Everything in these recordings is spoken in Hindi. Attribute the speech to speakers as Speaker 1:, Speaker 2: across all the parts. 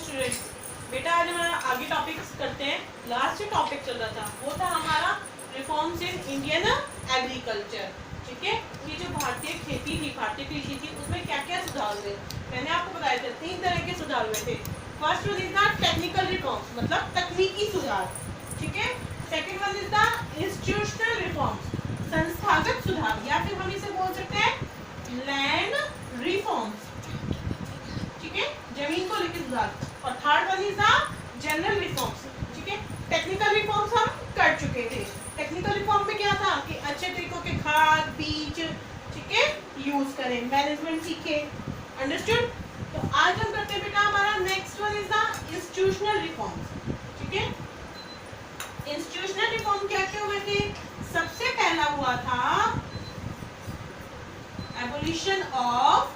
Speaker 1: स्टूडेंट, बेटा आज हमारा आगे टॉपिक्स करते हैं। लास्ट जो टॉपिक चल रहा था वो था हमारा रिफॉर्म्स इन इंडियन एग्रीकल्चर। ठीक है, ये जो भारतीय खेती थी, भारतीय कृषि थी, उसमें क्या क्या सुधार हुए मैंने आपको बताया था। 3 तरह के सुधार हुए थे। First one is the technical reforms, मतलब तकनीकी सुधार। ठीक है। Second one is the institutional reforms, संस्थागत सुधार, या फिर हम इसे बोल सकते हैं लैंड रिफॉर्म्स। ठीक है, जमीन को लेकर सुधार। और third one is the general reforms. ठीक है, टेक्निकल रिफॉर्म्स हम कर चुके थे। टेक्निकल रिफॉर्म में क्या था कि अच्छे तरीकों के खाद बीज, ठीक है, यूज करें, मैनेजमेंट सीखे। अंडरस्टूड। तो आज हम करते हैं बेटा हमारा next one is the institutional reforms. ठीक है, इंस्टीट्यूशनल रिफॉर्म क्या क्या हुए थे? सबसे पहला हुआ था abolition of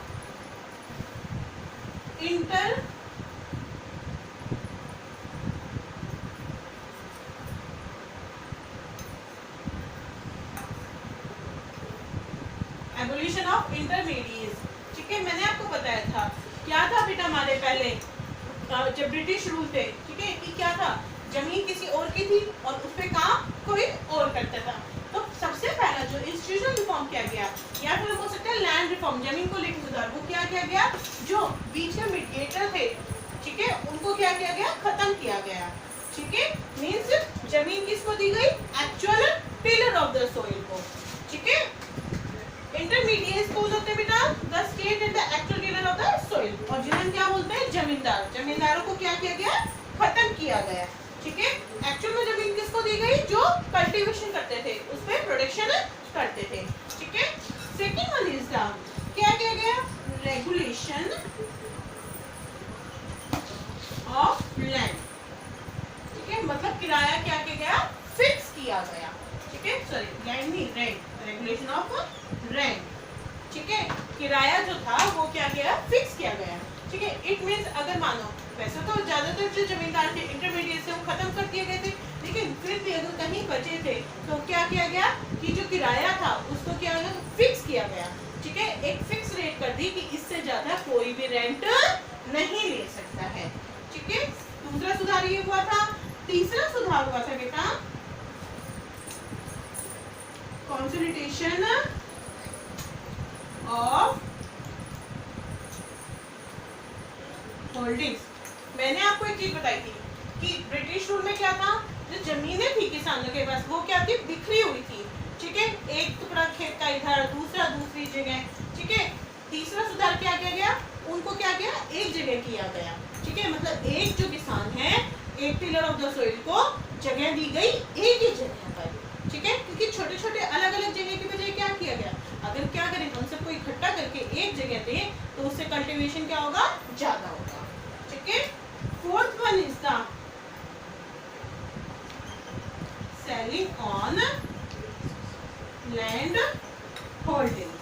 Speaker 1: abolition of intermediate. ठीक है, मैंने आपको बताया था क्या था बेटा हमारे पहले जब ब्रिटिश रूल थे, ठीक है, कि क्या था, जमीन किसी और की थी और उस पे काम कोई और करता था। तो सबसे पहला जो इंस्टीट्यूशनल रिफॉर्म किया गया, या फिर हो सकता है लैंड रिफॉर्म, जमीन को लेकर सुधार, वो क्या किया गया, जो बीच में मीडिएटर थे, ठीक है, उनको क्या किया गया, खत्म किया गया। ठीक है, मींस जमीन किसको दी गई, actual tiller of the soil को। ठीक है, इंटरमीडिएट कौन होते हैं बेटा, the state and the actual tiller of the soil, और जिन्हें क्या बोलते हैं, जमींदार। जमींदारों को क्या किया गया, खत्म किया गया। ठीक है, एक्चुअल में जमीन किसको दी गई, जो कल्टीवेशन करते थे, उस पे प्रोडक्शन करते थे। ठीक है, सेकंड वन इज द क्या किया गया, रेगुलेशन ऑफ लैंड। ठीक है, मतलब किराया क्या किया गया, फिक्स किया गया। ठीक है, सॉरी लैंड नहीं, रेंट, रेगुलेशन ऑफ रेंट। ठीक है, किराया जो था वो क्या गया, फिक्स किया गया। ठीक है, इट मींस अगर मानो वैसे तो ज्यादातर जो जमींदार थे इंटरमीडिएट से वो खत्म कर दिए गए थे, लेकिन फिर भी अगर कहीं बचे थे तो क्या किया गया कि जो किराया था उसको क्या गया, फिक्स किया गया। ठीक है, एक फिक्स रेट कर दी कि इससे ज्यादा कोई भी रेंट नहीं ले सकता है। ठीक है, दूसरा सुधार ये हुआ था। तीसरा सुधार हुआ था बेटा कंसोलिडेशन ऑफ होल्डिंग्स। मैंने आपको एक चीज बताई थी कि ब्रिटिश रूल में क्या था, जो जमीनें थी किसानों के पास वो क्या थी, बिखरी हुई थी। ठीक है, एक टुकड़ा खेत का इधर, दूसरा दूसरी जगह। ठीक है, तीसरा सुधार क्या किया गया, उनको क्या किया, एक जगह किया गया। ठीक है, मतलब एक जो किसान है, एक टिलर ऑफ द सोइल को जगह दी गई एक ही जगह पर। ठीक है, क्योंकि छोटे छोटे अलग अलग जगह की बजाय क्या किया गया, अगर क्या करें हम सबको इकट्ठा करके एक जगह दें तो उससे कल्टीवेशन क्या होगा, ज्यादा होगा। ठीक है, fourth one is the selling on land holding.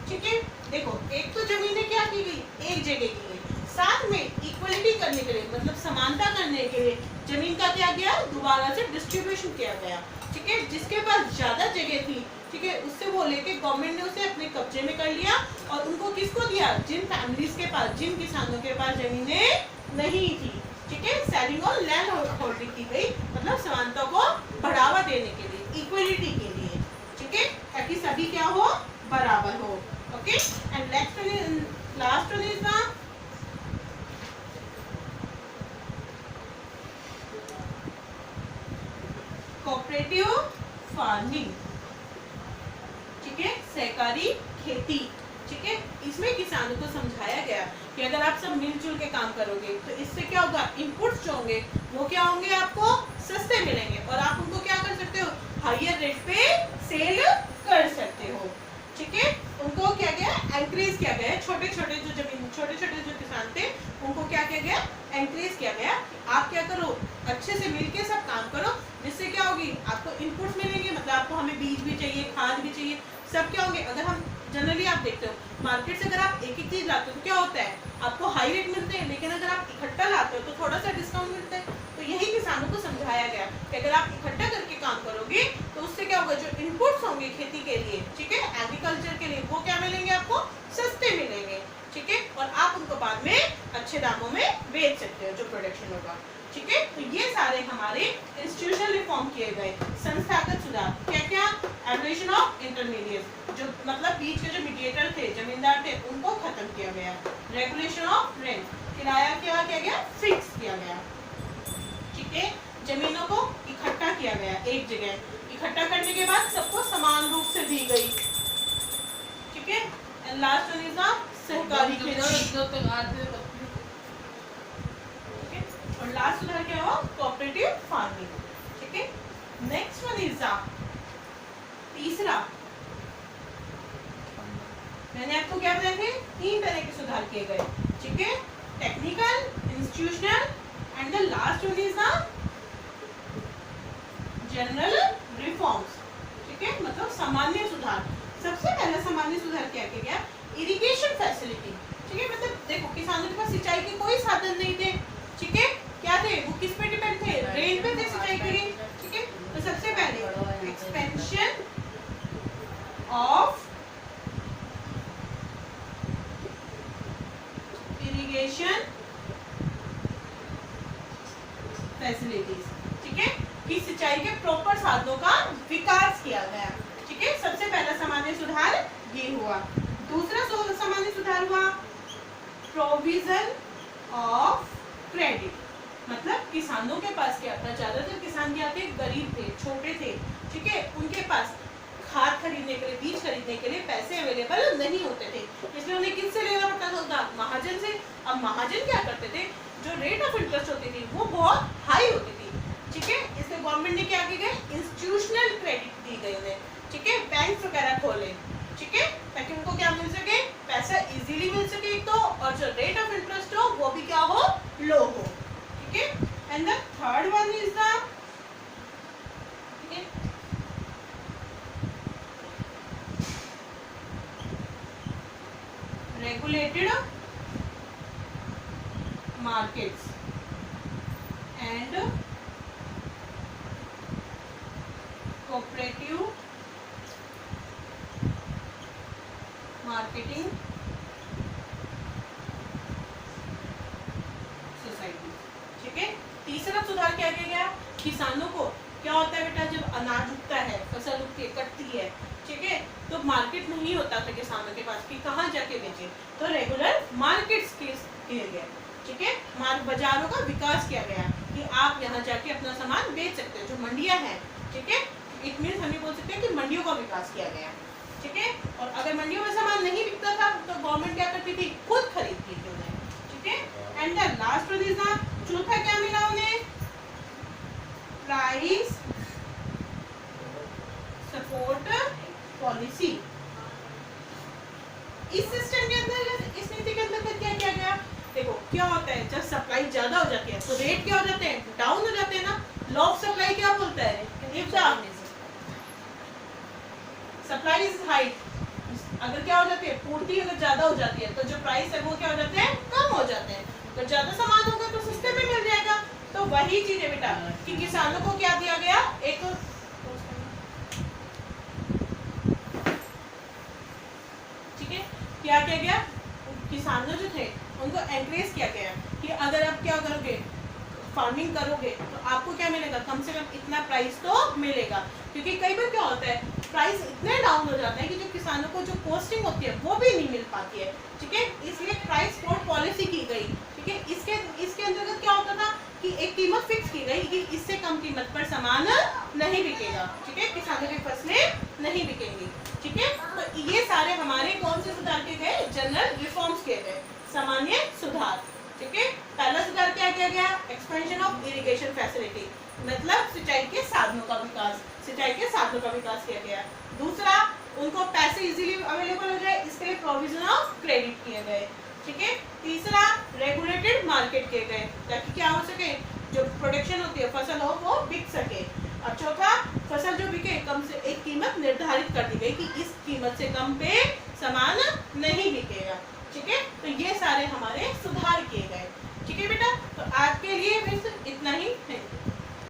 Speaker 1: ठीक है, देखो एक तो जमीनें क्या की गई, एक जगह की गई, साथ में इक्वलिटी करने के लिए, मतलब समानता करने के लिए जमीन का क्या किया, दोबारा से डिस्ट्रीब्यूशन किया गया। ठीक है, जिसके पास ज्यादा जगह थी, ठीक है, उससे वो लेके गवर्नमेंट ने उसे अपने कब्जे में कर लिया, और उनको किसको दिया, जिन फैमिलीज के पास, जिन किसानों के पास जमीनें नहीं थी। ठीक है, सेलिंग ऑन लैंड होल्डिंग की गई, मतलब समानता को बढ़ावा देने के लिए, इक्वलिटी के लिए। ठीक है, ताकि सभी क्या हो, बराबर हो। Okay, and last one is the cooperative farming. ठीक है, सहकारी खेती। ठीक है, इसमें किसानों को समझाया गया कि अगर आप सब मिलजुल के काम करोगे तो इससे क्या होगा, इनपुट्स जो होंगे वो क्या होंगे, आपको सस्ते मिलेंगे, और आप उनको क्या कर सकते हो, हायर रेट पे सेल कर सकते हो। ठीक है, उनको क्या गया, एनकरेज किया गया। छोटे छोटे जो किसान थे उनको क्या किया गया, एनकरेज किया गया। आप क्या करो, अच्छे से मिलके सब काम करो, जिससे क्या होगी, आपको इनपुट्स मिलेंगे, मतलब आपको हमें बीज भी चाहिए, खाद भी चाहिए, सब क्या होंगे। अगर हम जनरली आप देखते हो मार्केट से अगर आप एक एक चीज लाते हो तो क्या होता है, आपको हाई रेट मिलते हैं, लेकिन अगर आप इकट्ठा लाते हो तो थोड़ा सा डिस्काउंट मिलता है। तो यही किसानों को समझाया गया कि अगर आप इकट्ठा करके काम करोगे तो उससे क्या होगा, जो इनपुट्स होंगे खेती के लिए, ठीक है, एग्रीकल्चर के लिए, वो क्या मिलेंगे, आपको सस्ते मिलेंगे। ठीक है, और आप उनको बाद में अच्छे दामों में बेच सकते हो जो प्रोडक्शन होगा, ठीक है। तो ये सारे हमारे इंस्टीट्यूशनल रिफॉर्म किए गए, संस्थागत सुधार। क्या क्या? एबोलिशन ऑफ इंटरमीडिएट, जो मतलब बीच के जो मीडिएटर थे, जमींदार थे, उनको खत्म किया गया। रेगुलेशन ऑफ रेंट, किराया क्या किया गया? फिक्स किया गया, ठीक है। जमीनों को इकट्ठा किया गया एक जगह, इकट्ठा करने के बाद सबको समान रूप से दी गई, ठीक है। And last one is the सहकारी खेती, और लास्ट सुधार क्या हुआ? कोऑपरेटिव फार्मिंग, ठीक है। नेक्स्ट वन इज द तीसरा, मैंने आपको क्या बताया थे? 3 तरह के सुधार किए गए, ठीक है। Technical, institutional and the last one is the general reforms, ठीक है, मतलब सामान्य सुधार। सबसे पहला सामान्य सुधार क्या किया गया? इरिगेशन फैसिलिटी, ठीक है। मतलब देखो, किसानों के पास सिंचाई के कोई साधन नहीं थे, ठीक है। क्या थे वो? किस पे डिपेंड थे? रेन पे थे सिंचाई के लिए, ठीक है। तो सबसे पहले एक्सपेंशन ऑफ इरिगेशन फैसिलिटीज, ठीक है, कि सिंचाई के प्रॉपर साधनों का विकास किया गया, ठीक है। सबसे पहला सामान्य सुधार ये हुआ। दूसरा सामान्य सुधार हुआ प्रोविजन ऑफ क्रेडिट, मतलब किसानों के पास क्या था? ज्यादातर किसान क्या थे? गरीब थे, छोटे थे, ठीक है। उनके पास खाद खरीदने के लिए, बीज खरीदने के लिए पैसे अवेलेबल नहीं होते थे, इसलिए उन्हें किससे लेना पड़ता था? महाजन से। अब महाजन क्या करते थे? जो रेट ऑफ इंटरेस्ट होती थी वो बहुत हाई होती थी, ठीक है। इसलिए गवर्नमेंट ने क्या किया? इंस्टीट्यूशनल क्रेडिट दी गई उन्हें, ठीक है। बैंक वगैरह खोले, ठीक है, ताकि उनको क्या मिल सके? पैसा इजीली मिल सके एक तो, और जो रेट ऑफ इंटरेस्ट हो वो भी क्या हो? लो हो, ठीक है। And the third one is the, ठीक है, regulated markets and cooperative marketing society, ठीक है। तीसरा सुधार क्या किया गया? किसानों को क्या होता है बेटा? जब अनाज उगता है, फसल उगती है, कटती है, ठीक है, तो मार्केट नहीं होता था किसानों के पास कि कहाँ जाके बेचे, तो रेगुलर मार्केट्स किए गए, ठीक है। बाजारों का विकास किया गया कि आप यहाँ जाके अपना सामान बेच सकते हो, जो मंडियाँ हैं, ठीक है। इट मीन्स हम ये बोल सकते हैं कि मंडियों का विकास किया गया, ठीक है। और अगर मंडियों में सामान नहीं बिकता था तो गवर्नमेंट क्या करती थी? खुद खरीदती थी उन्हें, ठीक है। And the last one is the, चौथा क्या मिला उन्हें? Price support policy. इस सिस्टम के अंदर, इस नीति के अंतर्गत क्या किया गया? देखो क्या होता है, जब सप्लाई ज्यादा हो जाती है तो रेट क्या हो जाते हैं? डाउन हो जाते हैं ना। लॉ ऑफ सप्लाई क्या बोलता है? If the supply is high, अगर क्या हो जाती है? पूर्ति अगर ज्यादा हो जाती है तो जो प्राइस है वो क्या हो जाते हैं? कम हो जाते हैं। तो ज्यादा सामान होगा तो सस्ते में मिल जाएगा। तो वही चीज है बेटा कि किसानों को क्या दिया गया? एक, ठीक है, क्या किया गया? किसानों जो थे उनको एनकरेज किया गया कि अगर आप क्या करोगे, फार्मिंग करोगे, तो आपको क्या मिलेगा? कम से कम इतना प्राइस तो मिलेगा। क्योंकि कई बार क्या होता है, प्राइस इतने डाउन हो जाता है कि जो किसानों को जो कॉस्टिंग होती है वो भी नहीं मिल पाती है, ठीक है। इसलिए प्राइस सपोर्ट पॉलिसी की गई, ठीक है। इसके अंतर्गत क्या होता था कि एक कीमत फिक्स की गई कि इससे कम कीमत पर सामान नहीं बिकेगा, ठीक है, किसानों की फसलें नहीं बिकेंगी, ठीक है। तो ये सारे हमारे कौन से सुधार किए गए? जनरल रिफॉर्म्स किए गए, सामान्य सुधार, ठीक है। पहला सुधार क्या किया गया? एक्सपेंशन ऑफ इरिगेशन फैसिलिटी, मतलब सिंचाई के साधनों का विकास, सिंचाई के साधनों का विकास किया गया। दूसरा, उनको पैसे इजीली अवेलेबल हो जाए इसके लिए प्रोविजन ऑफ क्रेडिट किए गए, ठीक है। तीसरा, रेगुलेटेड मार्केट किए गए ताकि क्या हो सके, जो प्रोडक्शन होती है फसल हो वो बिक सके। और चौथा, फसल जो बिके कम से एक कीमत निर्धारित कर दी गई कि इस कीमत से कम पे सामान नहीं बिकेगा, ठीक है। तो ये सारे हमारे सुधार किए गए, ठीक है बेटा। तो आज के लिए बस इतना ही।